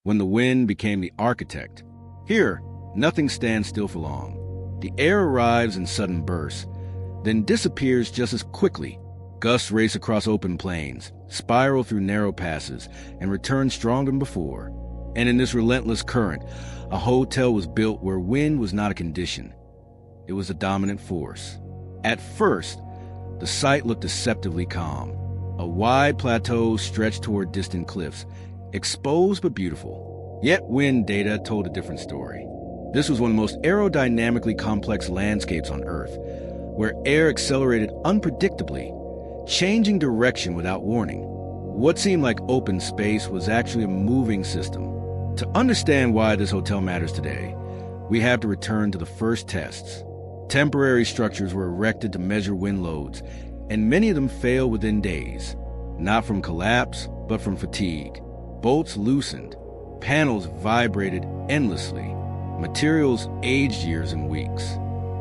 when the wind became the architect. Here, nothing stands still for long. The air arrives in sudden bursts, then disappears just as quickly. Gusts race across open plains, spiral through narrow passes, and return stronger than before. And in this relentless current, a hotel was built where wind was not a condition. It was a dominant force. At first, the site looked deceptively calm. A wide plateau stretched toward distant cliffs, exposed but beautiful. Yet wind data told a different story. This was one of the most aerodynamically complex landscapes on Earth, where air accelerated unpredictably, changing direction without warning. What seemed like open space was actually a moving system. To understand why this hotel matters today, we have to return to the first tests. Temporary structures were erected to measure wind loads, and many of them failed within days, not from collapse, but from fatigue. Bolts loosened, panels vibrated endlessly, materials aged years and weeks.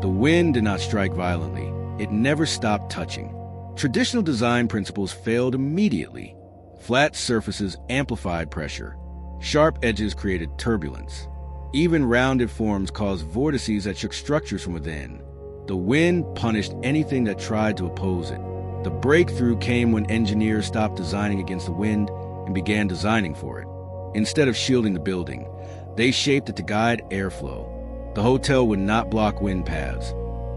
The wind did not strike violently. It never stopped touching. Traditional design principles failed immediately. Flat surfaces amplified pressure. Sharp edges created turbulence. Even rounded forms caused vortices that shook structures from within. The wind punished anything that tried to oppose it. The breakthrough came when engineers stopped designing against the wind and began designing for it. Instead of shielding the building, they shaped it to guide airflow. The hotel would not block wind paths.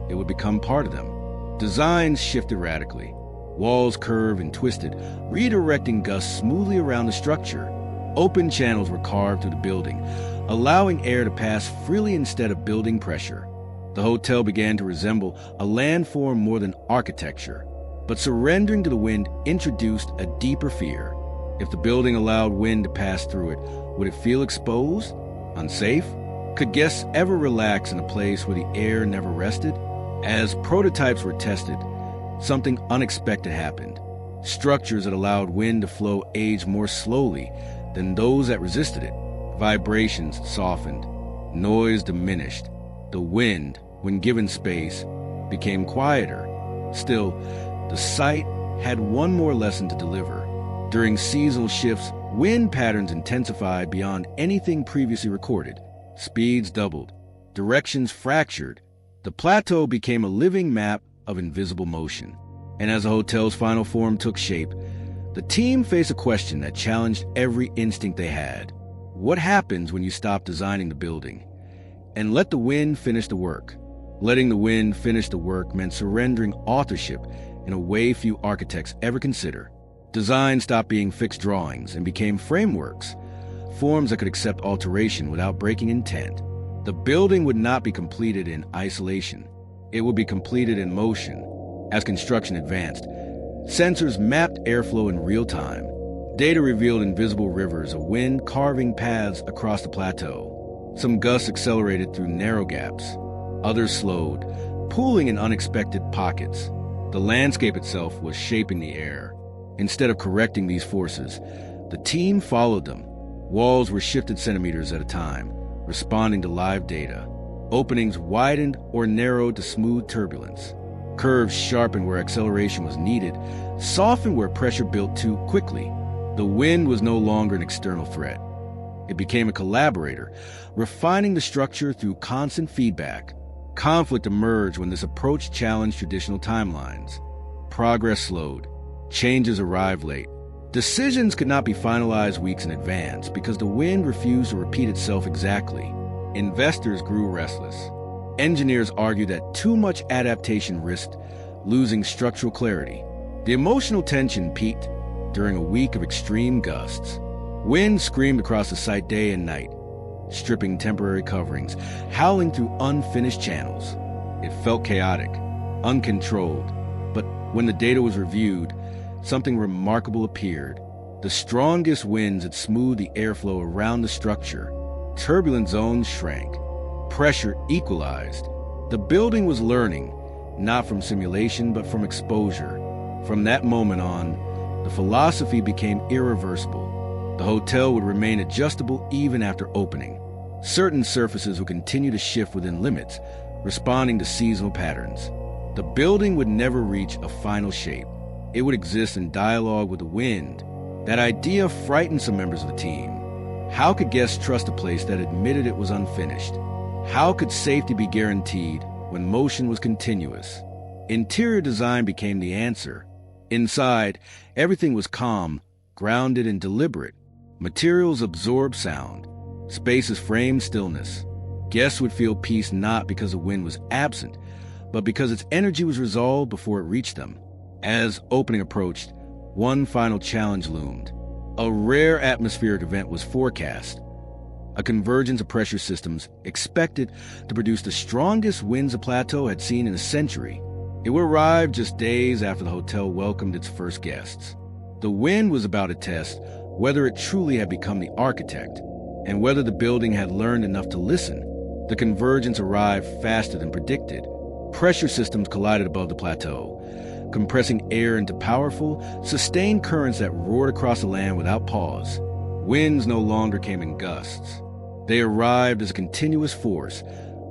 It would become part of them. Designs shifted radically. Walls curved and twisted, redirecting gusts smoothly around the structure. Open channels were carved through the building, allowing air to pass freely instead of building pressure. The hotel began to resemble a landform more than architecture. But surrendering to the wind introduced a deeper fear. If the building allowed wind to pass through it, would it feel exposed? Unsafe? Could guests ever relax in a place where the air never rested? As prototypes were tested, something unexpected happened. Structures that allowed wind to flow aged more slowly than those that resisted it. Vibrations softened. Noise diminished. The wind, when given space, became quieter. Still, the site had one more lesson to deliver. During seasonal shifts, wind patterns intensified beyond anything previously recorded. Speeds doubled. Directions fractured. The plateau became a living map of invisible motion. And as the hotel's final form took shape, the team faced a question that challenged every instinct they had. What happens when you stop designing the building and let the wind finish the work? Letting the wind finish the work meant surrendering authorship in a way few architects ever consider. Design stopped being fixed drawings and became frameworks, forms that could accept alteration without breaking intent. The building would not be completed in isolation. It would be completed in motion. As construction advanced, sensors mapped airflow in real time. Data revealed invisible rivers of wind carving paths across the plateau. Some gusts accelerated through narrow gaps. Others slowed, pooling in unexpected pockets. The landscape itself was shaping the air. Instead of correcting these forces, the team followed them. Walls were shifted centimeters at a time, responding to live data. Openings widened or narrowed to smooth turbulence. Curves sharpened where acceleration was needed, softened where pressure built too quickly. The wind was no longer an external threat. It became a collaborator, refining the structure through constant feedback. Conflict emerged when this approach challenged traditional timelines. Progress slowed. Changes arrived late. Decisions could not be finalized weeks in advance because the wind refused to repeat itself exactly. Investors grew restless. Engineers argued that too much adaptation risked losing structural clarity. The emotional tension peaked during a week of extreme gusts. Wind screamed across the site day and night, stripping temporary coverings, howling through unfinished channels. It felt chaotic, uncontrolled, but when the data was reviewed, something remarkable appeared. The strongest winds had smoothed the airflow around the structure. Turbulent zones shrank. Pressure equalized. The building was learning, not from simulation, but from exposure. From that moment on, the philosophy became irreversible. The hotel would remain adjustable even after opening. Certain surfaces would continue to shift within limits, responding to seasonal patterns. The building would never reach a final shape. It would exist in dialogue with the wind. That idea frightened some members of the team. How could guests trust a place that admitted it was unfinished? How could safety be guaranteed when motion was continuous? Interior design became the answer. Inside, everything was calm, grounded, and deliberate. Materials absorbed sound. Spaces framed stillness. Guests would feel peace not because the wind was absent, but because its energy was resolved before it reached them. As opening approached, one final challenge loomed. A rare atmospheric event was forecast. A convergence of pressure systems expected to produce the strongest winds the plateau had seen in a century. It would arrive just days after the hotel welcomed its first guests. The wind was about to test whether it truly had become the architect, and whether the building had learned enough to listen. The convergence arrived faster than predicted. Pressure systems collided above the plateau, compressing air into powerful, sustained currents that roared across the land without pause. Winds no longer came in gusts. They arrived as a continuous force,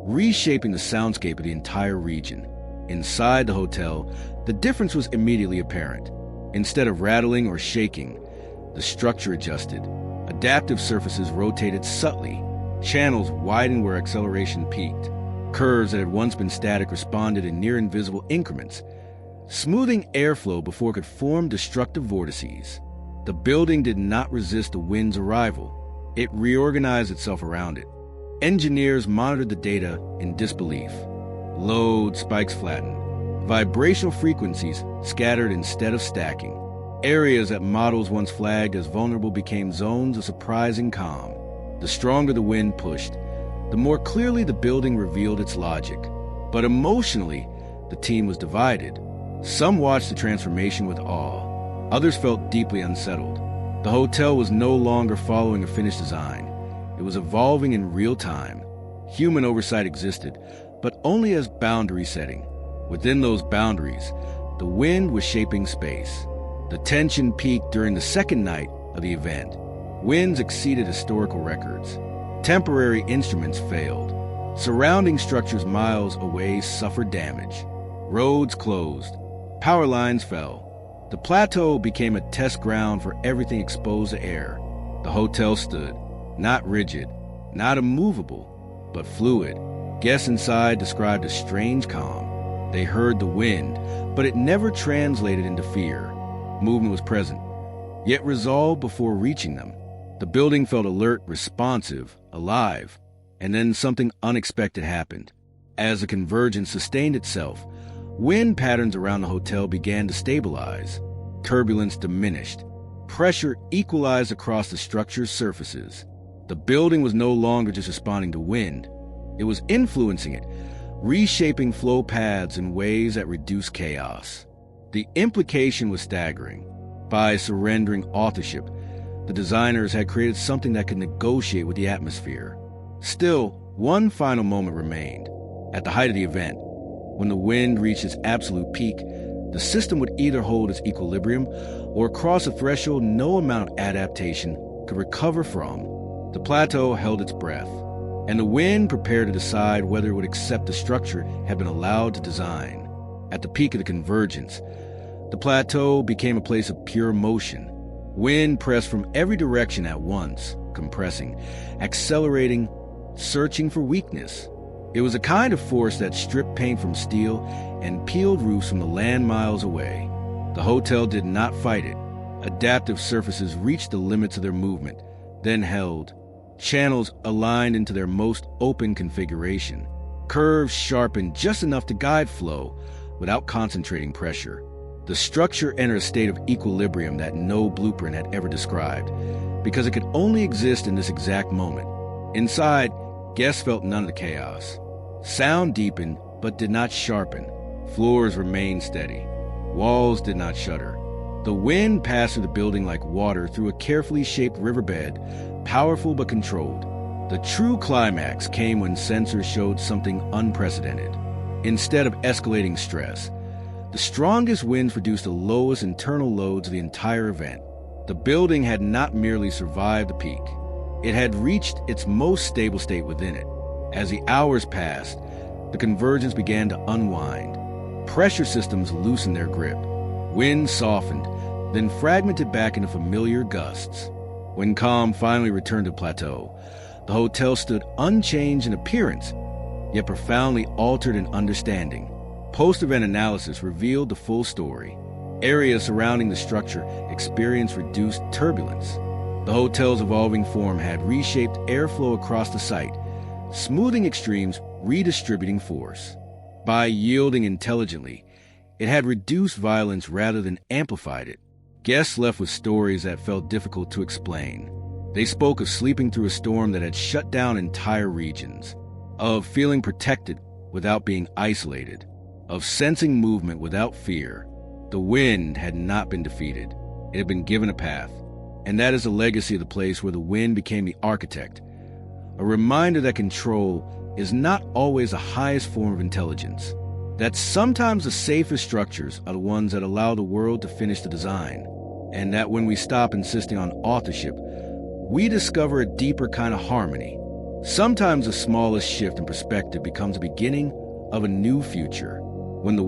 reshaping the soundscape of the entire region. Inside the hotel, the difference was immediately apparent. Instead of rattling or shaking, the structure adjusted. Adaptive surfaces rotated subtly. Channels widened where acceleration peaked. Curves that had once been static responded in near-invisible increments, smoothing airflow before it could form destructive vortices. The building did not resist the wind's arrival. It reorganized itself around it. Engineers monitored the data in disbelief. Load spikes flattened. Vibrational frequencies scattered instead of stacking. Areas that models once flagged as vulnerable became zones of surprising calm. The stronger the wind pushed, the more clearly the building revealed its logic. But emotionally, the team was divided. Some watched the transformation with awe. Others felt deeply unsettled. The hotel was no longer following a finished design. It was evolving in real time. Human oversight existed, but only as boundary setting. Within those boundaries, the wind was shaping space. The tension peaked during the second night of the event. Winds exceeded historical records. Temporary instruments failed. Surrounding structures miles away suffered damage. Roads closed. Power lines fell. The plateau became a test ground for everything exposed to air. The hotel stood, not rigid, not immovable, but fluid. Guests inside described a strange calm. They heard the wind, but it never translated into fear. Movement was present, yet resolved before reaching them. The building felt alert, responsive, alive, and then something unexpected happened. As the convergence sustained itself, wind patterns around the hotel began to stabilize. Turbulence diminished. Pressure equalized across the structure's surfaces. The building was no longer just responding to wind. It was influencing it, reshaping flow paths in ways that reduced chaos. The implication was staggering. By surrendering authorship, the designers had created something that could negotiate with the atmosphere. Still, one final moment remained. At the height of the event, when the wind reached its absolute peak, the system would either hold its equilibrium or cross a threshold no amount of adaptation could recover from. The plateau held its breath, and the wind prepared to decide whether it would accept the structure it had been allowed to design. At the peak of the convergence, the plateau became a place of pure motion. Wind pressed from every direction at once, compressing, accelerating, searching for weakness. It was a kind of force that stripped paint from steel and peeled roofs from the land miles away. The hotel did not fight it. Adaptive surfaces reached the limits of their movement, then held. Channels aligned into their most open configuration. Curves sharpened just enough to guide flow without concentrating pressure. The structure entered a state of equilibrium that no blueprint had ever described, because it could only exist in this exact moment. Inside, guests felt none of the chaos. Sound deepened, but did not sharpen. Floors remained steady. Walls did not shudder. The wind passed through the building like water through a carefully shaped riverbed, powerful but controlled. The true climax came when sensors showed something unprecedented. Instead of escalating stress, the strongest winds produced the lowest internal loads of the entire event. The building had not merely survived the peak. It had reached its most stable state within it. As the hours passed, the convergence began to unwind. Pressure systems loosened their grip. Wind softened, then fragmented back into familiar gusts. When calm finally returned to plateau, the hotel stood unchanged in appearance, yet profoundly altered in understanding. Post-event analysis revealed the full story. Areas surrounding the structure experienced reduced turbulence. The hotel's evolving form had reshaped airflow across the site, smoothing extremes, redistributing force. By yielding intelligently, it had reduced violence rather than amplified it. Guests left with stories that felt difficult to explain. They spoke of sleeping through a storm that had shut down entire regions, of feeling protected without being isolated, of sensing movement without fear. The wind had not been defeated. It had been given a path. And that is the legacy of the place where the wind became the architect. A reminder that control is not always the highest form of intelligence. That sometimes the safest structures are the ones that allow the world to finish the design. And that when we stop insisting on authorship, we discover a deeper kind of harmony. Sometimes the smallest shift in perspective becomes the beginning of a new future. When the